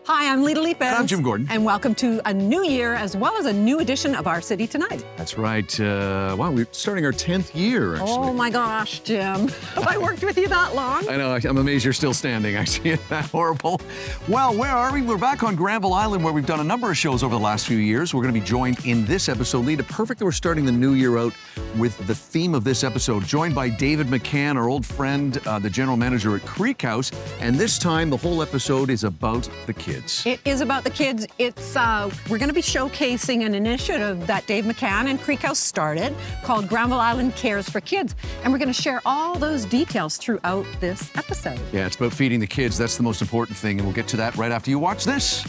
Hi, I'm Lita Lipez. I'm Jim Gordon. And welcome to a new year as well as a new edition of Our City Tonight. That's right. Wow, we're starting our 10th year, actually. Oh my gosh, Jim. Have I worked with you that long? I know, I'm amazed you're still standing, actually. Isn't that horrible? Well, where are we? We're back on Granville Island, where we've done a number of shows over the last few years. We're going to be joined in this episode. Lita, perfect that we're starting the new year out with the theme of this episode, joined by David McCann, our old friend, the general manager at Creek House. And this time, the whole episode is about the kids. It is about the kids. It's we're going to be showcasing an initiative that Dave McCann and Creek House started called Granville Island Cares for Kids. And we're going to share all those details throughout this episode. Yeah, it's about feeding the kids. That's the most important thing. And we'll get to that right after you watch this.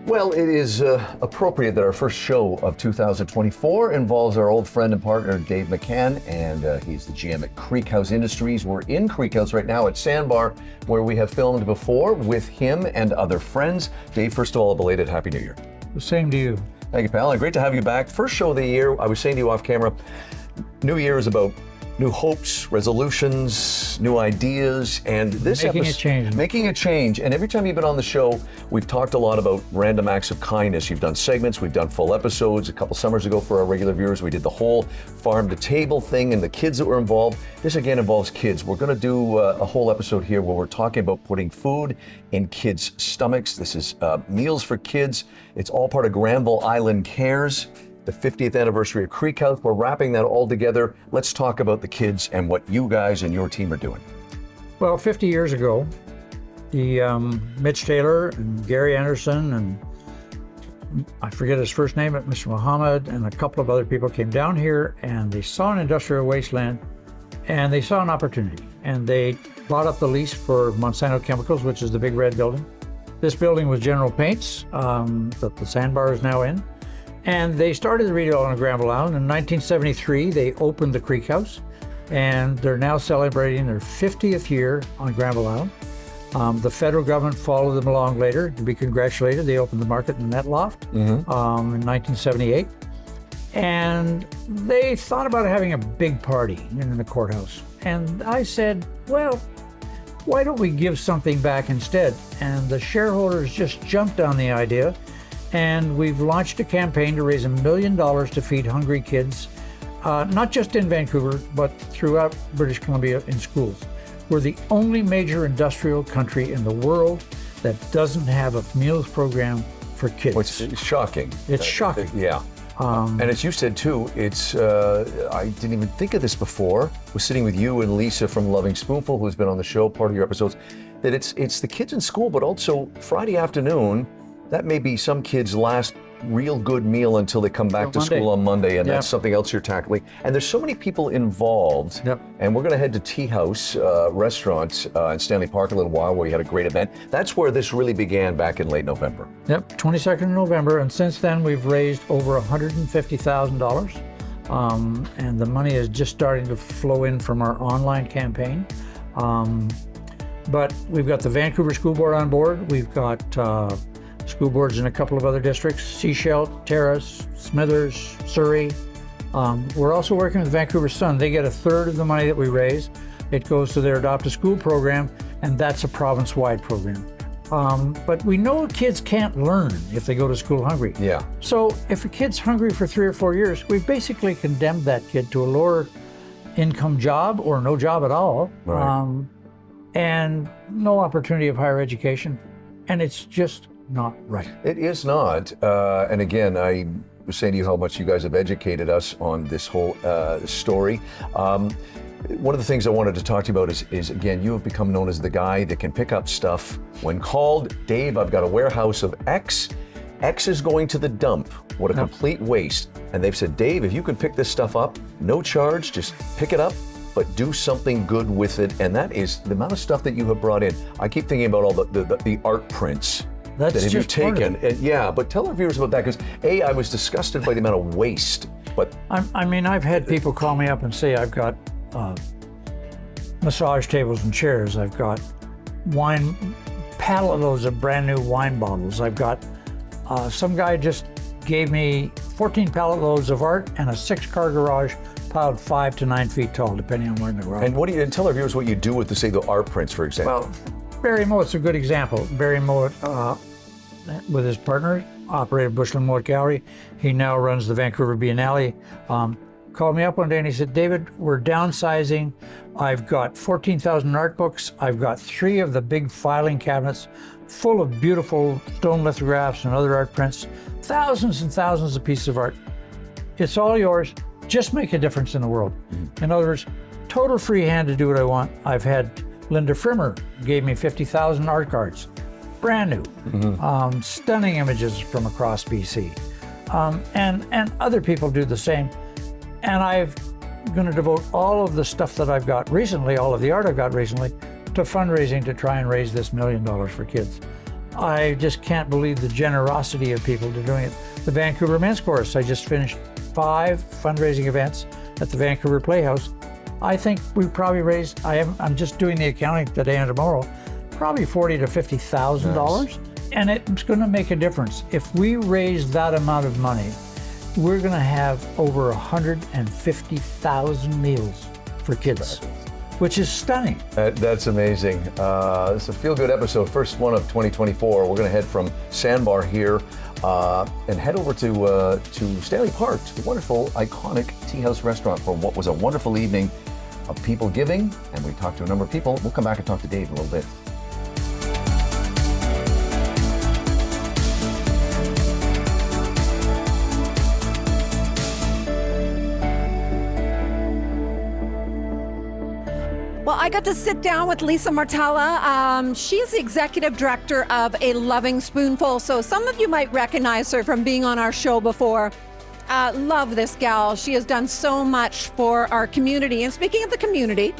Well, it is appropriate that our first show of 2024 involves our old friend and partner, Dave McCann, and he's the GM at Creek House Industries. We're in Creek House right now at Sandbar, where we have filmed before with him and other friends. Dave, first of all, a belated Happy New Year. The same to you. Thank you, pal, and great to have you back. First show of the year. I was saying to you off camera, New Year is about new hopes, resolutions, new ideas, and this Making a change. Making a change. And every time you've been on the show, we've talked a lot about random acts of kindness. You've done segments, we've done full episodes. A couple summers ago for our regular viewers, we did the whole farm to table thing and the kids that were involved. This again involves kids. We're going to do a whole episode here where we're talking about putting food in kids' stomachs. This is Meals for Kids. It's all part of Granville Island Cares, the 50th anniversary of Creek House. We're wrapping that all together. Let's talk about the kids and what you guys and your team are doing. Well, 50 years ago, the Mitch Taylor and Gary Anderson and I forget his first name, Mr. Muhammad, and a couple of other people came down here and they saw an industrial wasteland and they saw an opportunity. And they bought up the lease for Monsanto Chemicals, which is the big red building. This building was General Paints, that the Sandbar is now in. And they started the retail on Granville Island. In 1973, they opened the Creek House, and they're now celebrating their 50th year on Granville Island. The federal government followed them along later to be congratulated. They opened the market in Net Loft in 1978. And they thought about having a big party in the courthouse. And I said, well, why don't we give something back instead? And the shareholders just jumped on the idea. And we've launched a campaign to raise $1 million to feed hungry kids, not just in Vancouver, but throughout British Columbia in schools. We're the only major industrial country in the world that doesn't have a meals program for kids. Which is shocking. It's shocking. Yeah. And as you said too, it's, I didn't even think of this before, was sitting with you and Lisa from Loving Spoonful, who's been on the show, part of your episodes, that it's the kids in school, but also Friday afternoon, that may be some kids' last real good meal until they come back to school on Monday, and that's something else you're tackling. And there's so many people involved. Yep. And we're going to head to Tea House Restaurant in Stanley Park in a little while, where we had a great event. That's where this really began back in late November. Yep, 22nd of November, and since then we've raised over $150,000, and the money is just starting to flow in from our online campaign. But we've got the Vancouver School Board on board. We've got school boards in a couple of other districts, Sechelt, Terrace, Smithers, Surrey. We're also working with Vancouver Sun. They get 1/3 of the money that we raise. It goes to their Adopt a School program, and that's a province-wide program. But we know kids can't learn if they go to school hungry. Yeah. So if a kid's hungry for 3 or 4 years, we've basically condemned that kid to a lower income job or no job at all, Right. And no opportunity of higher education. And it's just not right. It is not. And again, I was saying to you how much you guys have educated us on this whole story. One of the things I wanted to talk to you about is again, you have become known as the guy that can pick up stuff when called. Dave, I've got a warehouse of X. X is going to the dump. What a complete waste. and they've said, Dave, if you can pick this stuff up, no charge, just pick it up, but do something good with it. And that is the amount of stuff that you have brought in. I keep thinking about all the art prints That's that have you just part of taken. it. And yeah, but tell our viewers about that, because I was disgusted by the amount of waste, but I mean, I've had people call me up and say, I've got massage tables and chairs. I've got pallet loads of brand new wine bottles. I've got, some guy just gave me 14 pallet loads of art and a 6-car garage piled 5 to 9 feet tall, depending on where in the garage. and tell our viewers what you do with the art prints, for example. Well, Barry Mowat's a good example. Barry Mowat, with his partner, operated Bushland Mowat Gallery. He now runs the Vancouver Biennale. Called me up one day and he said, David, we're downsizing. I've got 14,000 art books. I've got 3 of the big filing cabinets full of beautiful stone lithographs and other art prints, thousands and thousands of pieces of art. It's all yours. Just make a difference in the world. In other words, total free hand to do what I want. I've had Linda Frimmer gave me 50,000 art cards, brand new, stunning images from across BC. And other people do the same. And I'm going to devote all of the stuff that I've got recently, all of the art I've got recently, to fundraising to try and raise this $1 million for kids. I just can't believe the generosity of people to doing it. The Vancouver Men's Chorus, I just finished 5 fundraising events at the Vancouver Playhouse. I think we probably raised, I'm just doing the accounting today and tomorrow, probably $40,000 to $50,000. Nice. And it's going to make a difference. If we raise that amount of money, we're going to have over 150,000 meals for kids, which is stunning. That's amazing. This is a feel-good episode, first one of 2024. We're going to head from Sandbar here and head over to Stanley Park, to the wonderful, iconic Tea House restaurant for what was a wonderful evening of people giving. And we talked to a number of people. We'll come back and talk to Dave in a little bit. Well, I got to sit down with Lisa Martella. She's the executive director of A Loving Spoonful. So some of you might recognize her from being on our show before. Love this gal. She has done so much for our community. And speaking of the community,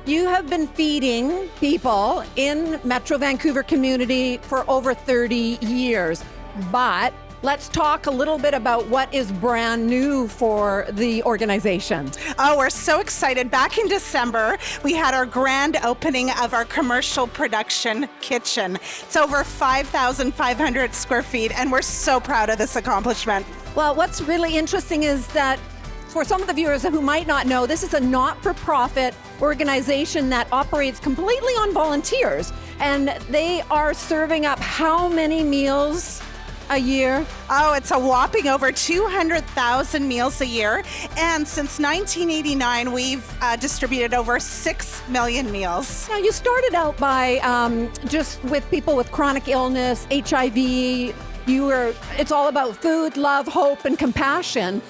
you have been feeding people in Metro Vancouver community for over 30 years. But let's talk a little bit about what is brand new for the organization. Oh, we're so excited. Back in December, we had our grand opening of our commercial production kitchen. It's over 5,500 square feet, and we're so proud of this accomplishment. Well, what's really interesting is that for some of the viewers who might not know, this is a not-for-profit organization that operates completely on volunteers, and they are serving up how many meals a year? Oh, it's a whopping over 200,000 meals a year. And since 1989, we've distributed over 6 million meals. Now, you started out by just with people with chronic illness, HIV. It's all about food, love, hope, and compassion.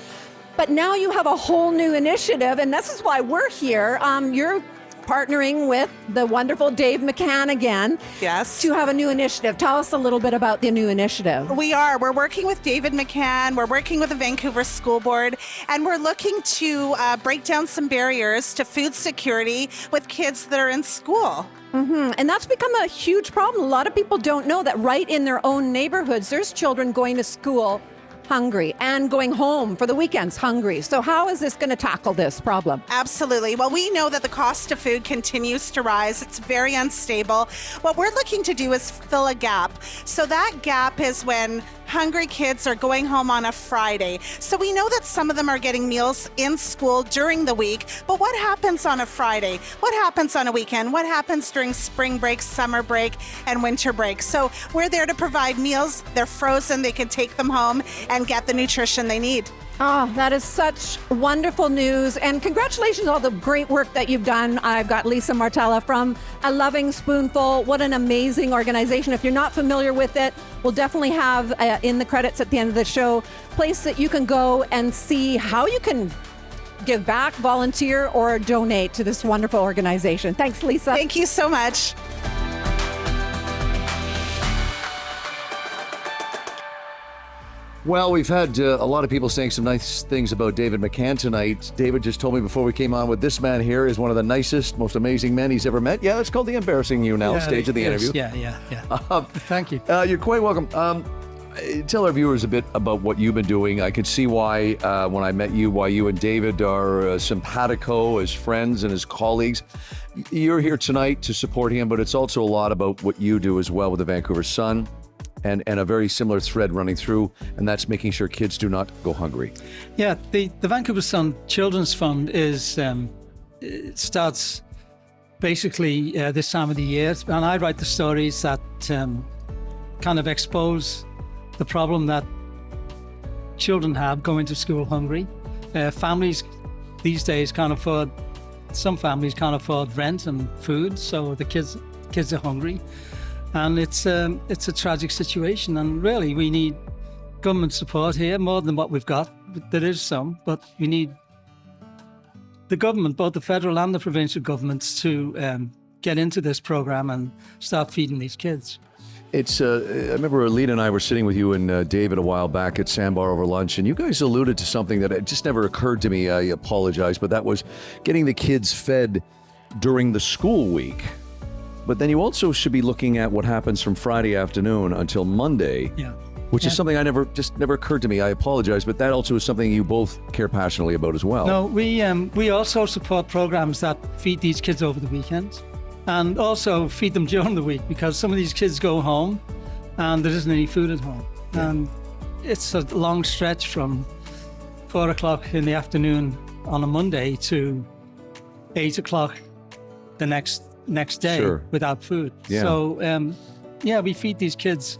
But now you have a whole new initiative, and this is why we're here. You're partnering with the wonderful Dave McCann again. Yes. To have a new initiative. Tell us a little bit about the new initiative. We're working with David McCann. We're working with the Vancouver School Board, and we're looking to break down some barriers to food security with kids that are in school. Mm-hmm. And that's become a huge problem. A lot of people don't know that right in their own neighborhoods, there's children going to school hungry and going home for the weekends hungry. So how is this going to tackle this problem? Absolutely. Well, we know that the cost of food continues to rise. It's very unstable. What we're looking to do is fill a gap. So that gap is when hungry kids are going home on a Friday. So we know that some of them are getting meals in school during the week, but what happens on a Friday? What happens on a weekend? What happens during spring break, summer break, and winter break? So we're there to provide meals. They're frozen. They can take them home and get the nutrition they need. Oh, that is such wonderful news. And congratulations on all the great work that you've done. I've got Lisa Martella from A Loving Spoonful. What an amazing organization. If you're not familiar with it, we'll definitely have in the credits at the end of the show, a place that you can go and see how you can give back, volunteer, or donate to this wonderful organization. Thanks, Lisa. Thank you so much. Well, we've had a lot of people saying some nice things about David McCann tonight. David just told me before we came on with this man here is one of the nicest, most amazing men he's ever met. Yeah, it's called the embarrassing you now stage of the interview. Yeah. Thank you. You're quite welcome. Tell our viewers a bit about what you've been doing. I could see why, when I met you, why you and David are simpatico as friends and as colleagues. You're here tonight to support him, but it's also a lot about what you do as well with the Vancouver Sun. And a very similar thread running through, and that's making sure kids do not go hungry. Yeah, the Vancouver Sun Children's Fund is it starts basically this time of the year, and I write the stories that kind of expose the problem that children have going to school hungry. Families these days can't afford. Some families can't afford rent and food, so the kids are hungry. And it's a tragic situation, and really we need government support here more than what we've got. There is some, but we need the government, both the federal and the provincial governments, to get into this program and start feeding these kids. It's. I remember Alita and I were sitting with you and David a while back at Sandbar over lunch, and you guys alluded to something that it just never occurred to me. I apologize, but that was getting the kids fed during the school week. But then you also should be looking at what happens from Friday afternoon until Monday, which is something never occurred to me. I apologize, but that also is something you both care passionately about as well. No, we also support programs that feed these kids over the weekend and also feed them during the week, because some of these kids go home and there isn't any food at home. Yeah. And it's a long stretch from 4 o'clock in the afternoon on a Monday to 8 o'clock the next day without food. Yeah. So, we feed these kids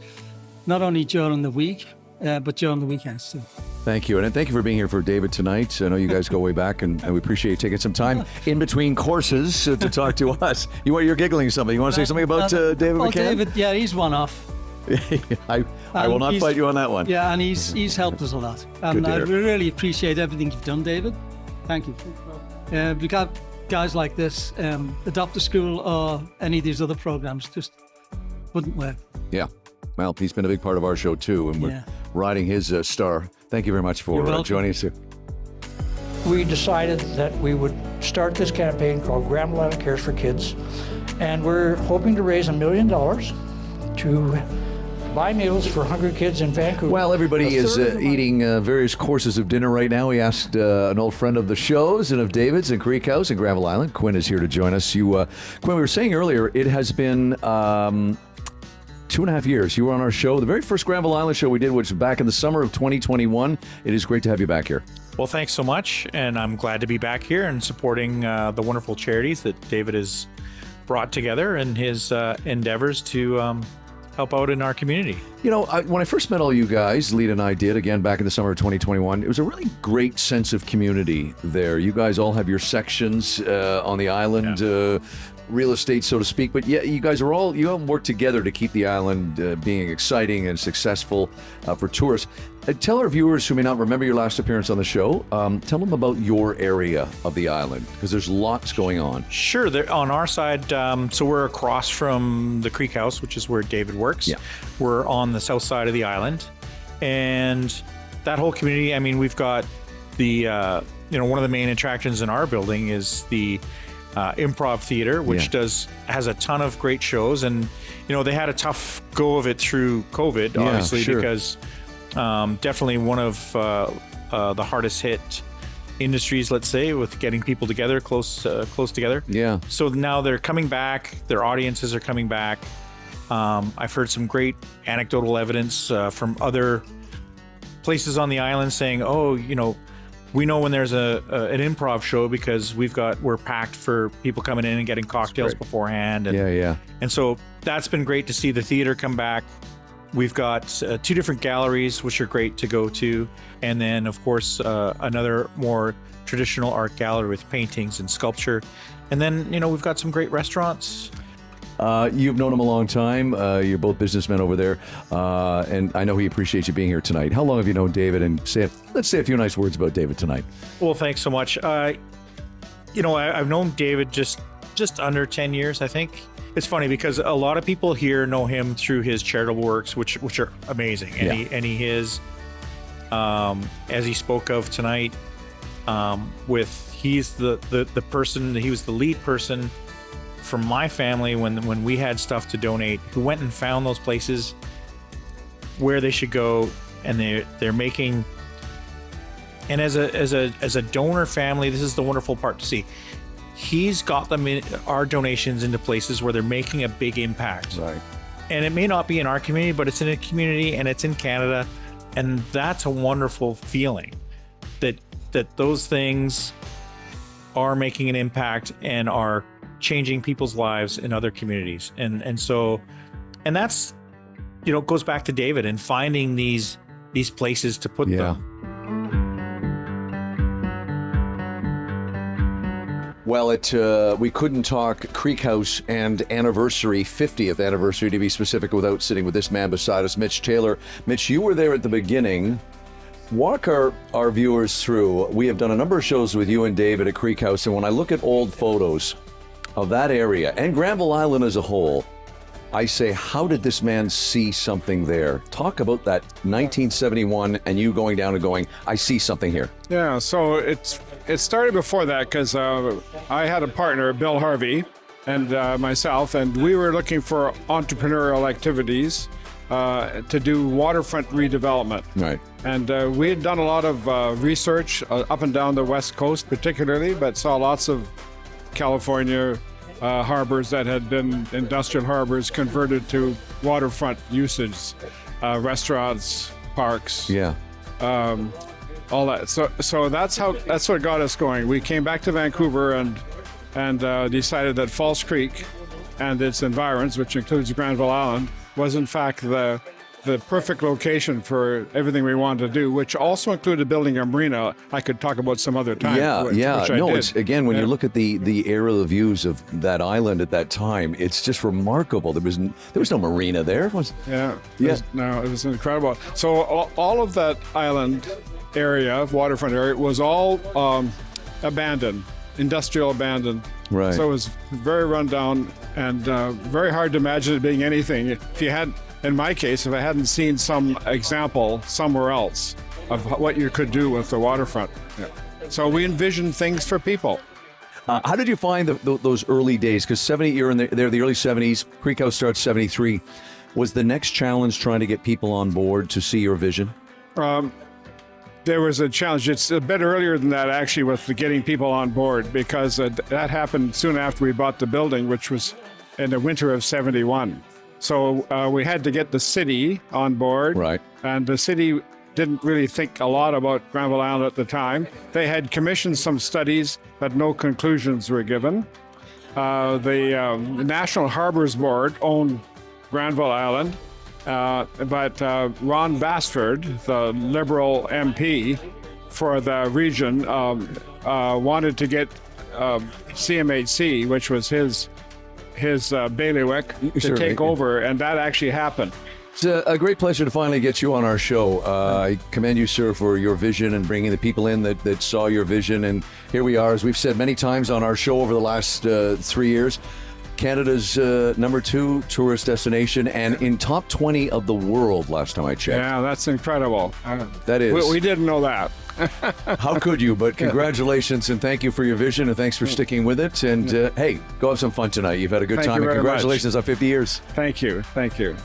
not only during the week, but during the weekends too. Thank you. And thank you for being here for David tonight. I know you guys go way back, and we appreciate you taking some time in between courses to talk to us. You're giggling something. You want to say something about David McCann? David, he's one off. I will not fight you on that one. Yeah, and he's helped us a lot. And I really appreciate everything you've done, David. Thank you. We got guys like this, Adopt a School or any of these other programs just wouldn't work. Yeah. Well, he's been a big part of our show too, and we're riding his star. Thank you very much for joining us here. We decided that we would start this campaign called Granville Island Cares for Kids, and we're hoping to raise $1 million to buy meals for hungry kids in Vancouver. Well, everybody is eating various courses of dinner right now. We asked an old friend of the shows and of David's in Creek House in Granville Island. Quinn is here to join us. Quinn, we were saying earlier, it has been 2.5 years. You were on our show, the very first Granville Island show we did, which was back in the summer of 2021. It is great to have you back here. Well, thanks so much, and I'm glad to be back here and supporting the wonderful charities that David has brought together in his endeavors to help out in our community. You know, when I first met all you guys, Lita and I did, again, back in the summer of 2021, it was a really great sense of community there. You guys all have your sections on the island, real estate, so to speak, but you guys you all work together to keep the island being exciting and successful for tourists. Tell our viewers who may not remember your last appearance on the show, tell them about your area of the island, because there's lots going on. Sure. On our side, so we're across from the Creek House, which is where David works. Yeah. We're on the south side of the island, and that whole community, I mean, we've got the, one of the main attractions in our building is the Improv Theater, which has a ton of great shows, and they had a tough go of it through COVID, obviously, because definitely one of the hardest hit industries, let's say, with getting people together, close together. Yeah. So now they're coming back. Their audiences are coming back. I've heard some great anecdotal evidence from other places on the island saying, we know when there's an improv show because we're packed for people coming in and getting cocktails beforehand. And, and so that's been great to see the theater come back. We've got 2 different galleries, which are great to go to. And then, of course, another more traditional art gallery with paintings and sculpture. And then, we've got some great restaurants. You've known him a long time. You're both businessmen over there. And I know he appreciates you being here tonight. How long have you known David? And let's say a few nice words about David tonight. Well, thanks so much. I've known David just under 10 years, I think. It's funny because a lot of people here know him through his charitable works, which are amazing. And he is as he spoke of tonight, he's the person, he was the lead person from my family when we had stuff to donate, who went and found those places where they should go, and they're making. And as a donor family, this is the wonderful part to see. He's got them in our donations into places where they're making a big impact. Right. And it may not be in our community, but it's in a community, and it's in Canada, and that's a wonderful feeling that those things are making an impact and are changing people's lives in other communities. And that's, it goes back to David and finding these places to put them. Well, we couldn't talk Creek House and anniversary, 50th anniversary to be specific, without sitting with this man beside us, Mitch Taylor. Mitch, you were there at the beginning. Walk our viewers through. We have done a number of shows with you and David at Creek House, and when I look at old photos of that area and Granville Island as a whole, I say, how did this man see something there? Talk about that 1971 and you going down and going, I see something here. Yeah, so it started before that, because I had a partner, Bill Harvey, and myself, and we were looking for entrepreneurial activities to do waterfront redevelopment. Right. And we had done a lot of research up and down the West Coast particularly, but saw lots of California harbors that had been industrial harbors converted to waterfront usage, restaurants, parks. Yeah. All that. So that's what got us going. We came back to Vancouver and decided that False Creek and its environs, which includes Granville Island, was in fact the perfect location for everything we wanted to do, which also included building a marina. I could talk about some other time. Which I did. It's, again, when you look at the aerial views of that island at that time, it's just remarkable. There was no marina there. Was it was incredible. So all of that island area, waterfront area, was all abandoned, industrial abandoned. Right. So it was very run down and very hard to imagine it being anything. If you had, in my case, if I hadn't seen some example somewhere else of what you could do with the waterfront. Yeah. So we envisioned things for people. How did you find those early days? Because you're in there, the early 70s, Creek House starts 73. Was the next challenge trying to get people on board to see your vision? There was a challenge. It's a bit earlier than that, actually, with getting people on board, because that happened soon after we bought the building, which was in the winter of 71. So we had to get the city on board. Right. And the city didn't really think a lot about Granville Island at the time. They had commissioned some studies, but no conclusions were given. The National Harbors Board owned Granville Island. But Ron Basford, the Liberal MP for the region, wanted to get CMHC, which was his bailiwick, to take over, and that actually happened. It's a great pleasure to finally get you on our show. I commend you, sir, for your vision and bringing the people in that saw your vision. And here we are, as we've said many times on our show over the last 3 years, Canada's #2 tourist destination and in top 20 of the world last time I checked. Yeah, that's incredible. That is. We didn't know that. How could you? But congratulations and thank you for your vision and thanks for sticking with it. And hey, go have some fun tonight. You've had a good time. And congratulations on 50 years. Thank you. Thank you.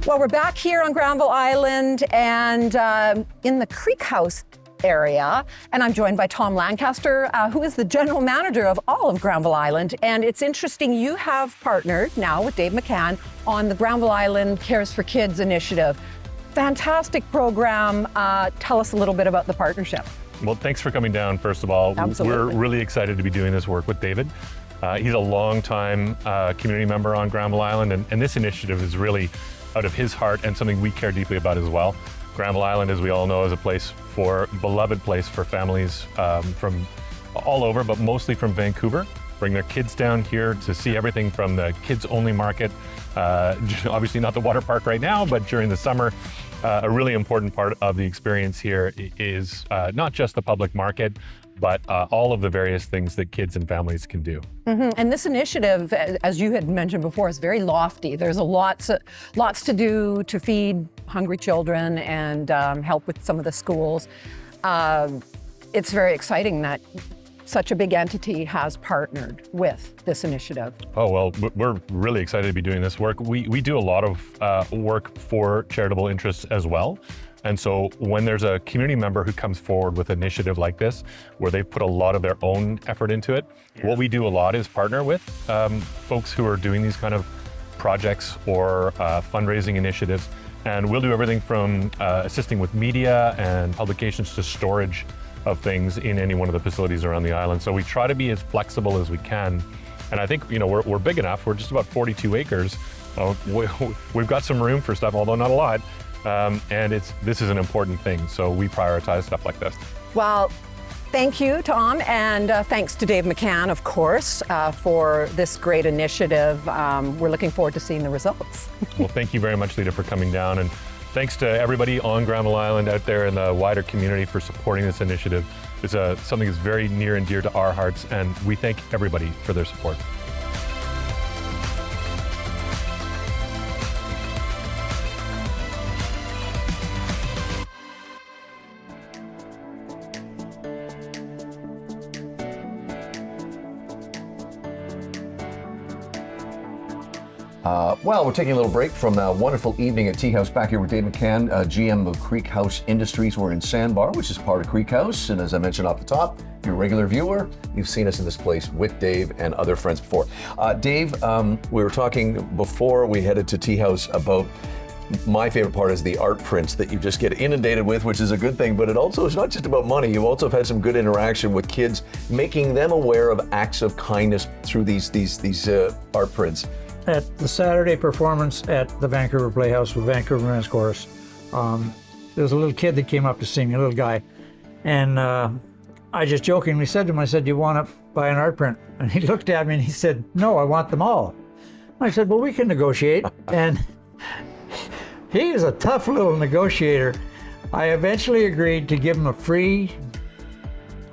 Well, we're back here on Granville Island and in the Creek House area, and I'm joined by Tom Lancaster, who is the general manager of all of Granville Island. And it's interesting, you have partnered now with Dave McCann on the Granville Island Cares for Kids initiative. Fantastic program. Tell us a little bit about the partnership. Well, thanks for coming down, first of all. Absolutely. We're really excited to be doing this work with David. He's a longtime community member on Granville Island, and this initiative is really out of his heart and something we care deeply about as well. Granville Island, as we all know, is a beloved place for families from all over, but mostly from Vancouver. Bring their kids down here to see everything from the kids-only market, obviously not the water park right now, but during the summer, a really important part of the experience here is not just the public market, but all of the various things that kids and families can do. And this initiative, as you had mentioned before, is very lofty. There's lots to do to feed hungry children and help with some of the schools. It's very exciting that such a big entity has partnered with this initiative. Oh, well, we're really excited to be doing this work. We do a lot of work for charitable interests as well. And so when there's a community member who comes forward with an initiative like this, where they've put a lot of their own effort into it, what we do a lot is partner with folks who are doing these kind of projects or fundraising initiatives. And we'll do everything from assisting with media and publications to storage of things in any one of the facilities around the island. So we try to be as flexible as we can. And I think, you know, we're big enough. We're just about 42 acres. We've got some room for stuff, although not a lot. And this is an important thing. So we prioritize stuff like this. Well, thank you, Tom, and thanks to Dave McCann, of course, for this great initiative. We're looking forward to seeing the results. Well, thank you very much, Lita, for coming down. And thanks to everybody on Granville Island out there in the wider community for supporting this initiative. It's something that's very near and dear to our hearts, and we thank everybody for their support. Well, we're taking a little break from a wonderful evening at Tea House back here with Dave McCann, GM of Creek House Industries. We're in Sandbar, which is part of Creek House. And as I mentioned off the top, if you're a regular viewer, you've seen us in this place with Dave and other friends before. Dave, we were talking before we headed to Tea House about my favorite part is the art prints that you just get inundated with, which is a good thing, but it also is not just about money. You also have had some good interaction with kids, making them aware of acts of kindness through these art prints. At the Saturday performance at the Vancouver Playhouse with Vancouver Men's Chorus, there was a little kid that came up to see me, a little guy, and I just jokingly said to him, I said, "Do you want to buy an art print?" And he looked at me and he said, "No, I want them all." I said, "Well, we can negotiate." And he is a tough little negotiator. I eventually agreed to give him a free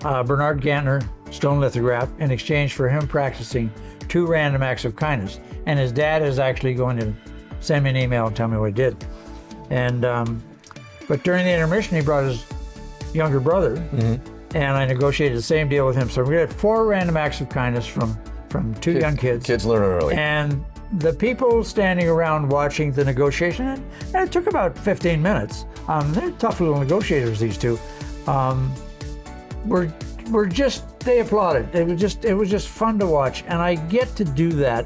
Bernard Gantner stone lithograph in exchange for him practicing 2 random acts of kindness. And his dad is actually going to send me an email and tell me what he did. And but during the intermission, he brought his younger brother, and I negotiated the same deal with him. So we had 4 random acts of kindness from 2 young kids. Kids learn early. And the people standing around watching the negotiation, and it took about 15 minutes. They're tough little negotiators, these two. They applauded. It was just fun to watch, and I get to do that.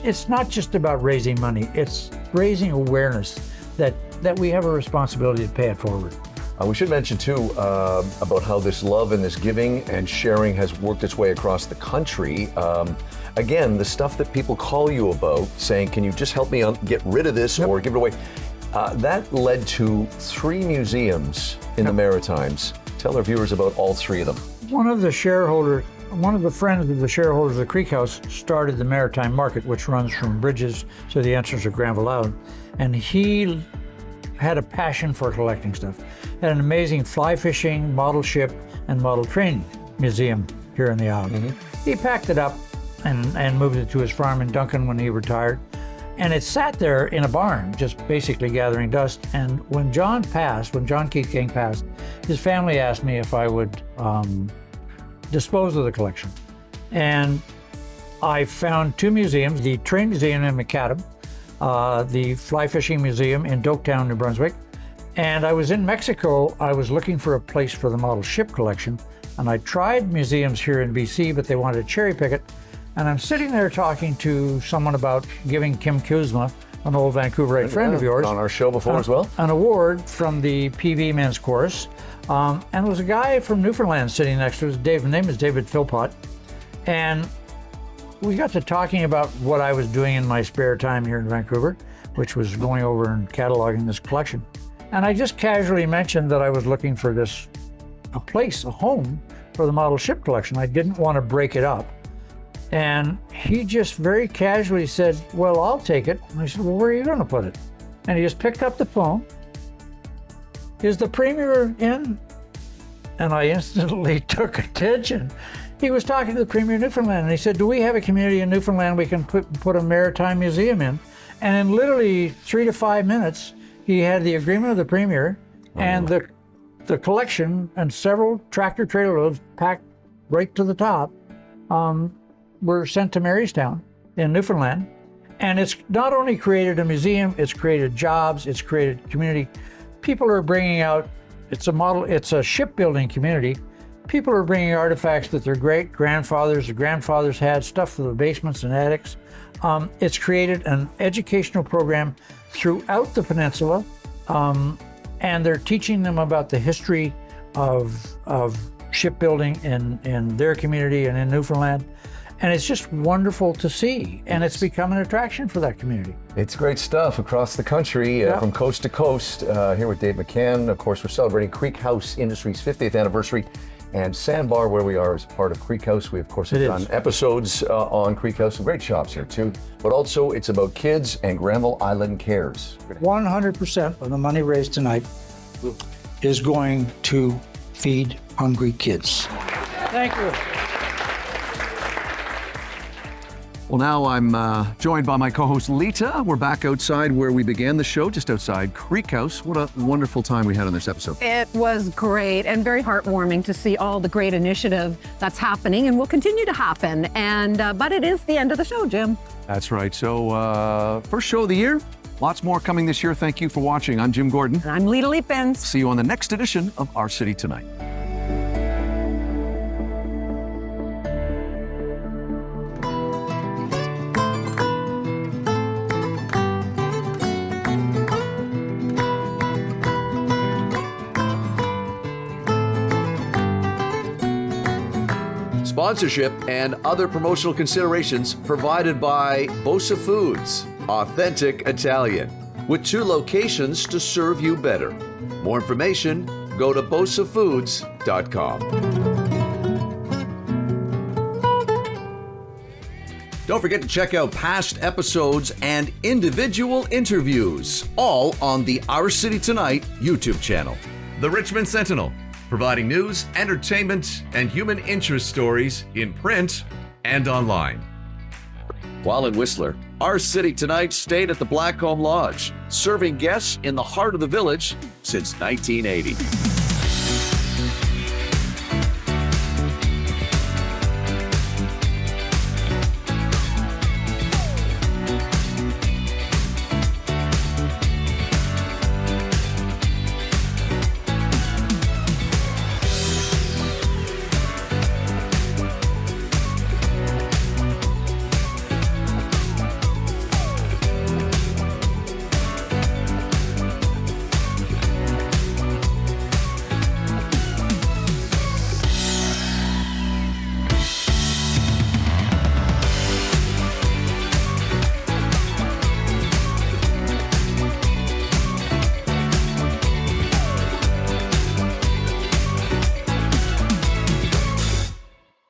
It's not just about raising money, it's raising awareness that we have a responsibility to pay it forward. We should mention too about how this love and this giving and sharing has worked its way across the country. Again, the stuff that people call you about, saying, "Can you just help me get rid of this or give it away?" That led to 3 museums in the Maritimes. Tell our viewers about all 3 of them. One of the friends of the shareholders of the Creek House started the Maritime Market, which runs from Bridges to the entrance of Granville Island. And he had a passion for collecting stuff. Had an amazing fly fishing, model ship, and model train museum here in the island. He packed it up and moved it to his farm in Duncan when he retired. And it sat there in a barn, just basically gathering dust. And when John Keith King passed, his family asked me if I would dispose of the collection. And I found 2 museums, the Train Museum in Macadam, the Fly Fishing Museum in Doketown, New Brunswick. And I was in Mexico, I was looking for a place for the model ship collection. And I tried museums here in BC, but they wanted to cherry pick it. And I'm sitting there talking to someone about giving Kim Kuzma, an old Vancouverite friend of yours, on our show before as well, an award from the PV Men's Chorus. And there was a guy from Newfoundland sitting next to us. His name is David Philpott. And we got to talking about what I was doing in my spare time here in Vancouver, which was going over and cataloging this collection. And I just casually mentioned that I was looking for a home for the model ship collection. I didn't want to break it up. And he just very casually said, "Well, I'll take it." And I said, "Well, where are you going to put it?" And he just picked up the phone is the Premier in? And I instantly took attention. He was talking to the Premier of Newfoundland, and he said, do we have a community in Newfoundland we can put a maritime museum in? And in literally 3 to 5 minutes, he had the agreement of the Premier and the collection and several tractor trailer loads packed right to the top were sent to Marystown in Newfoundland. And it's not only created a museum, it's created jobs, it's created community. People are bringing out, it's a shipbuilding community. People are bringing artifacts that their great-grandfathers or grandfathers had, stuff for the basements and attics. It's created an educational program throughout the peninsula, and they're teaching them about the history of shipbuilding in their community and in Newfoundland. And it's just wonderful to see, and it's become an attraction for that community. It's great stuff across the country, from coast to coast. Here with Dave McCann. Of course, we're celebrating Creek House Industries' 50th anniversary. And Sandbar, where we are, is part of Creek House. We, of course, have done episodes on Creek House. Some great shops here, too. But also, it's about kids and Granville Island Cares. 100% of the money raised tonight is going to feed hungry kids. Thank you. Well, now I'm joined by my co-host Lita. We're back outside where we began the show, just outside Creek House. What a wonderful time we had on this episode. It was great and very heartwarming to see all the great initiative that's happening and will continue to happen. And but it is the end of the show, Jim. That's right. So first show of the year. Lots more coming this year. Thank you for watching. I'm Jim Gordon. And I'm Lita Leapins. See you on the next edition of Our City Tonight. Sponsorship and other promotional considerations provided by Bosa Foods, authentic Italian, with 2 locations to serve you better. More information, go to bosafoods.com. Don't forget to check out past episodes and individual interviews, all on the Our City Tonight YouTube channel. The Richmond Sentinel, providing news, entertainment, and human interest stories in print and online. While in Whistler, Our City Tonight stayed at the Blackcomb Lodge, serving guests in the heart of the village since 1980.